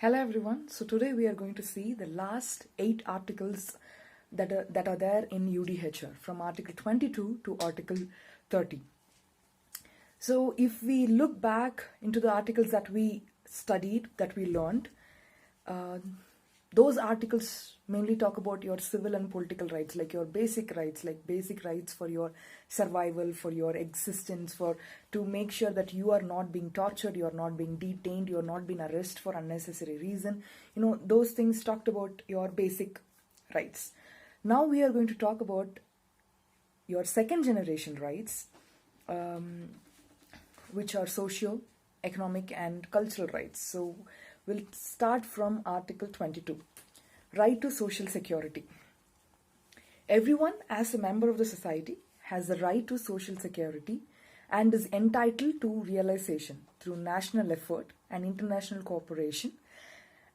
Hello everyone. So today we are going to see the last 8 articles that are there in UDHR from Article 22 to Article 30. So if we look back into the articles that we studied, that we learned, uh, those articles mainly talk about your civil and political rights, like your basic rights, like basic rights for your survival, for your existence, for to make sure that you are not being tortured, you are not being detained, you are not being arrested for unnecessary reason. Those things talked about your basic rights. Now we are going to talk about your second generation rights, which are socio, economic, and cultural rights. So we'll start from Article 22, right to social security. Everyone, as a member of the society, has the right to social security and is entitled to realization through national effort and international cooperation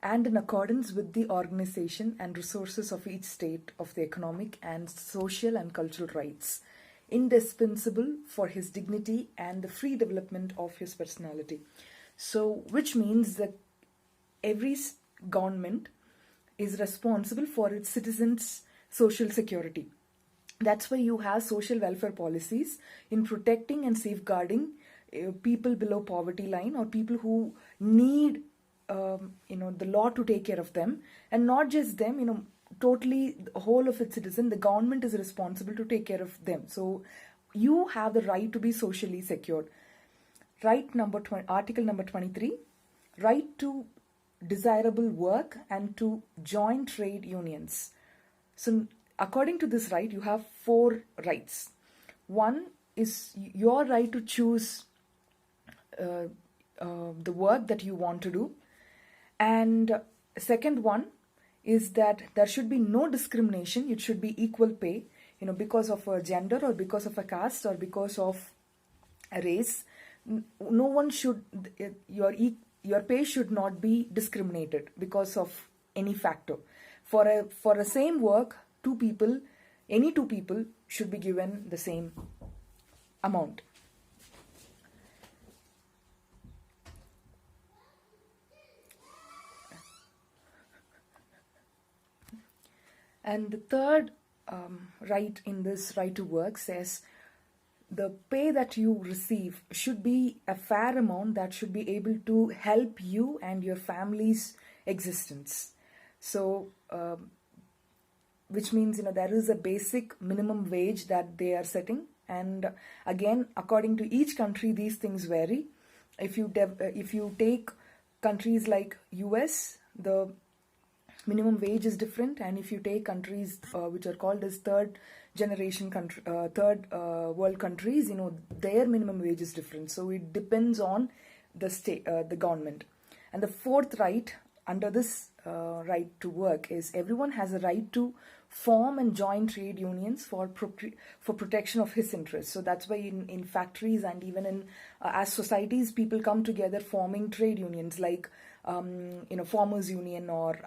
and in accordance with the organization and resources of each state of the economic and social and cultural rights, indispensable for his dignity and the free development of his personality. So, which means that every government is responsible for its citizens' social security. That's why you have social welfare policies in protecting and safeguarding people below poverty line or people who need the law to take care of them, and not just them, totally the whole of its citizen. The government is responsible to take care of them. So you have the right to be socially secured. Article number 23, right to desirable work and to join trade unions. So according to this right, you have 4 rights. One is your right to choose the work that you want to do. And second one is that there should be no discrimination. It should be equal pay, because of a gender or because of a caste or because of a race. No one should, your pay should not be discriminated because of any factor. For a same work, any two people should be given the same amount. And the third right in this right to work says the pay that you receive should be a fair amount that should be able to help you and your family's existence. So, which means there is a basic minimum wage that they are setting, and again, according to each country, these things vary. If you take countries like US, the minimum wage is different, and if you take countries which are called as third world countries, their minimum wage is different. So it depends on the state, the government. And the fourth right under this right to work is everyone has a right to form and join trade unions for protection of his interests. So that's why in factories and even in as societies, people come together forming trade unions like farmers union or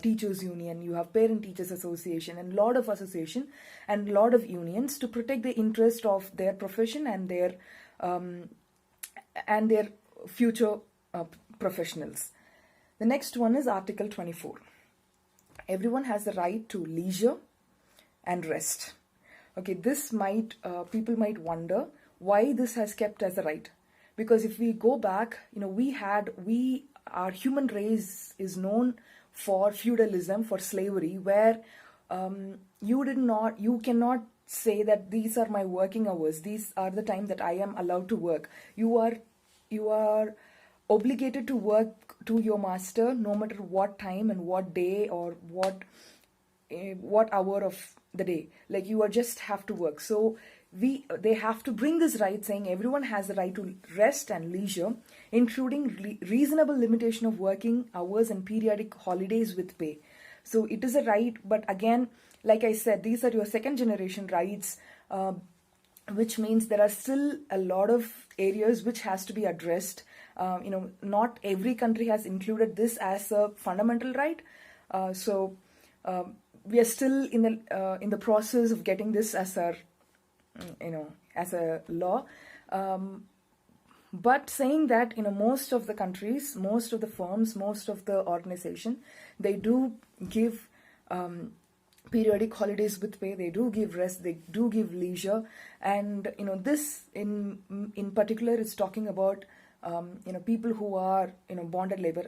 teachers union. You have parent teachers association and lot of association and lot of unions to protect the interest of their profession and their future professionals. The next one is Article 24. Everyone has the right to leisure and rest. Okay, this people might wonder why this has kept as a right. Because if we go back, our human race is known for feudalism, for slavery, where you cannot say that these are my working hours, these are the time that I am allowed to work. You are obligated to work to your master no matter what time and what day or what hour of the day. Like you just have to work. So they have to bring this right, saying everyone has the right to rest and leisure, including reasonable limitation of working hours and periodic holidays with pay. So it is a right, but again, like I said, these are your second generation rights, which means there are still a lot of areas which has to be addressed. Not every country has included this as a fundamental right. So we are still in the process of getting this as a law. But saying that, most of the countries, most of the firms, most of the organization, they do give periodic holidays with pay. They do give rest. They do give leisure, and this in particular is talking about people who are bonded labor.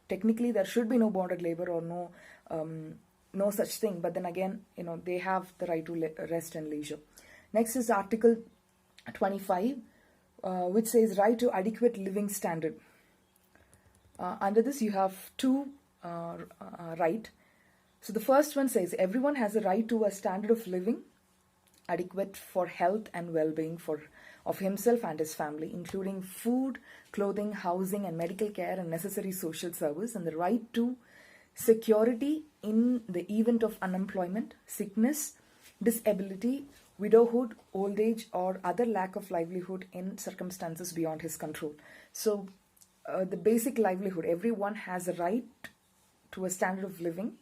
Technically, there should be no bonded labor or no such thing. But then again, they have the right to rest and leisure. Next is Article 25, which says right to adequate living standard. Under this, you have two right. So the first one says everyone has a right to a standard of living adequate for health and well-being of himself and his family, including food, clothing, housing, and medical care and necessary social service, and the right to security in the event of unemployment, sickness, disability, widowhood, old age, or other lack of livelihood in circumstances beyond his control. So the basic livelihood, everyone has a right to a standard of living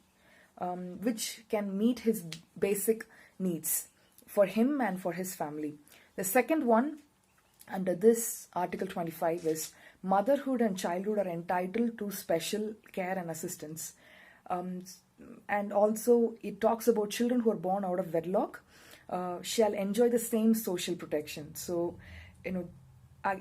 which can meet his basic needs for him and for his family. The second one under this Article 25 is motherhood and childhood are entitled to special care and assistance. And also it talks about children who are born out of wedlock shall enjoy the same social protection. So,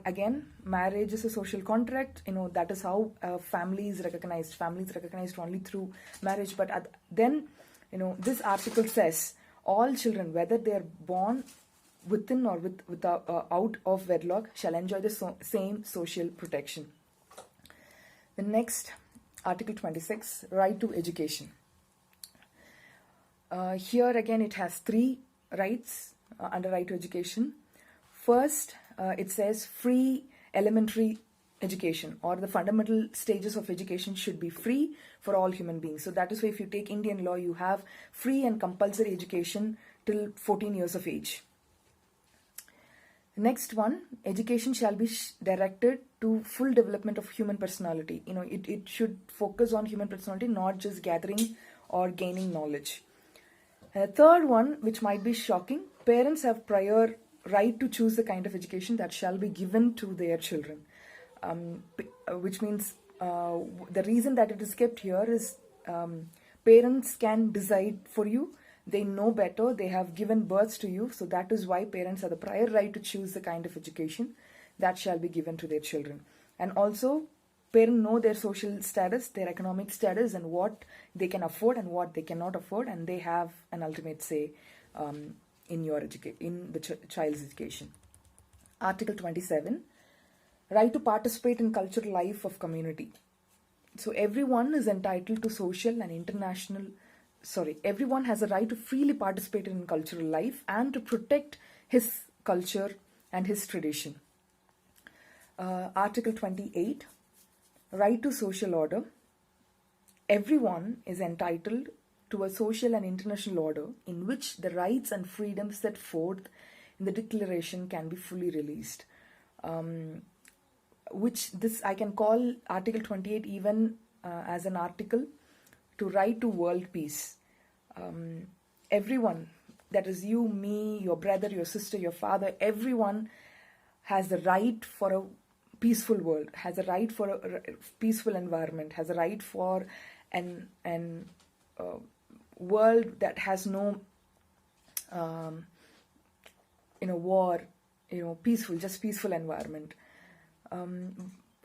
again, marriage is a social contract. That is how family is recognized. Family is recognized only through marriage. But then, this article says all children, whether they are born within or out of wedlock, shall enjoy the same social protection. The next, Article 26, right to education. Here again, it has three rights under right to education. First, it says free elementary education, or the fundamental stages of education should be free for all human beings. So that is why if you take Indian law, you have free and compulsory education till 14 years of age. Next one, education shall be directed to full development of human personality. It should focus on human personality, not just gathering or gaining knowledge. Third one, which might be shocking, parents have prior right to choose the kind of education that shall be given to their children. Which means the reason that it is kept here is parents can decide for you. They know better. They have given birth to you. So that is why parents have the prior right to choose the kind of education that shall be given to their children. And also, parents know their social status, their economic status, and what they can afford and what they cannot afford, and they have an ultimate say in the child's education. Article 27, right to participate in cultural life of community. So everyone is entitled to social and everyone has a right to freely participate in cultural life and to protect his culture and his tradition. Article 28, right to social order. Everyone is entitled to a social and international order in which the rights and freedoms set forth in the declaration can be fully released. Which this I can call Article 28 even as an article to right to world peace. Everyone, that is you, me, your brother, your sister, your father, everyone has the right for a peaceful world, has a right for a peaceful environment, has a right for an world that has no war, peaceful environment.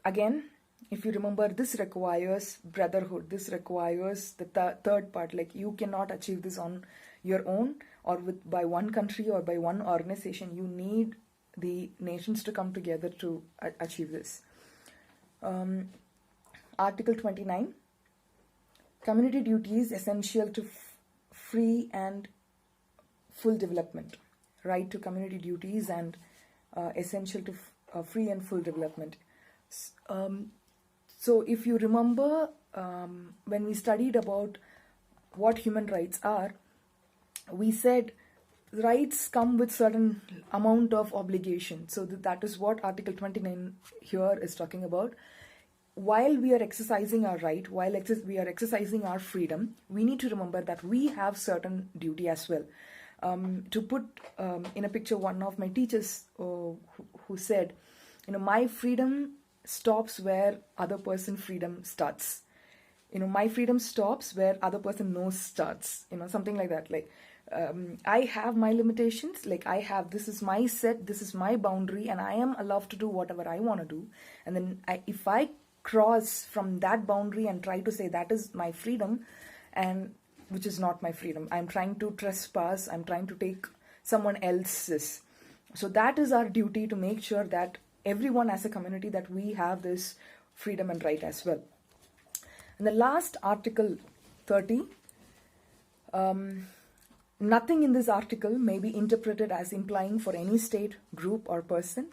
Again, if you remember, this requires brotherhood. This requires the third part. Like, you cannot achieve this on your own or by one country or by one organization. You need the nations to come together to achieve this. Article 29, community duty is essential to free and full development. Right to community duties and essential to free and full development. So if you remember, when we studied about what human rights are, we said rights come with certain amount of obligation. So that is what Article 29 here is talking about. While we are exercising our right, while we are exercising our freedom, we need to remember that we have certain duty as well. To put in a picture, one of my teachers who said, my freedom stops where other person freedom starts. My freedom stops where other person knows starts. Something like that. Like, I have my limitations. Like, this is my set, this is my boundary, and I am allowed to do whatever I want to do. And then if I cross from that boundary and try to say that is my freedom, and which is not my freedom, I'm trying to trespass, I'm trying to take someone else's. So that is our duty, to make sure that everyone as a community, that we have this freedom and right as well. And the last, Article 30, nothing in this article may be interpreted as implying for any state, group, or person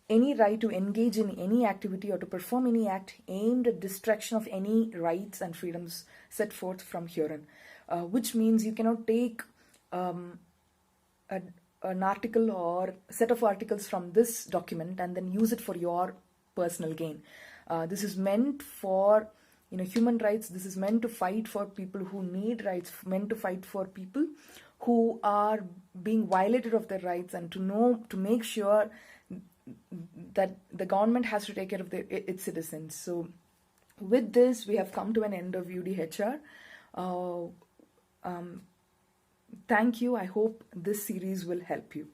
any right to engage in any activity or to perform any act aimed at destruction of any rights and freedoms set forth from herein. Which means you cannot take an article or set of articles from this document and then use it for your personal gain. This is meant for human rights. This is meant to fight for people who need rights, meant to fight for people who are being violated of their rights, and to make sure that the government has to take care of its citizens. So with this, we have come to an end of UDHR. Thank you. I hope this series will help you.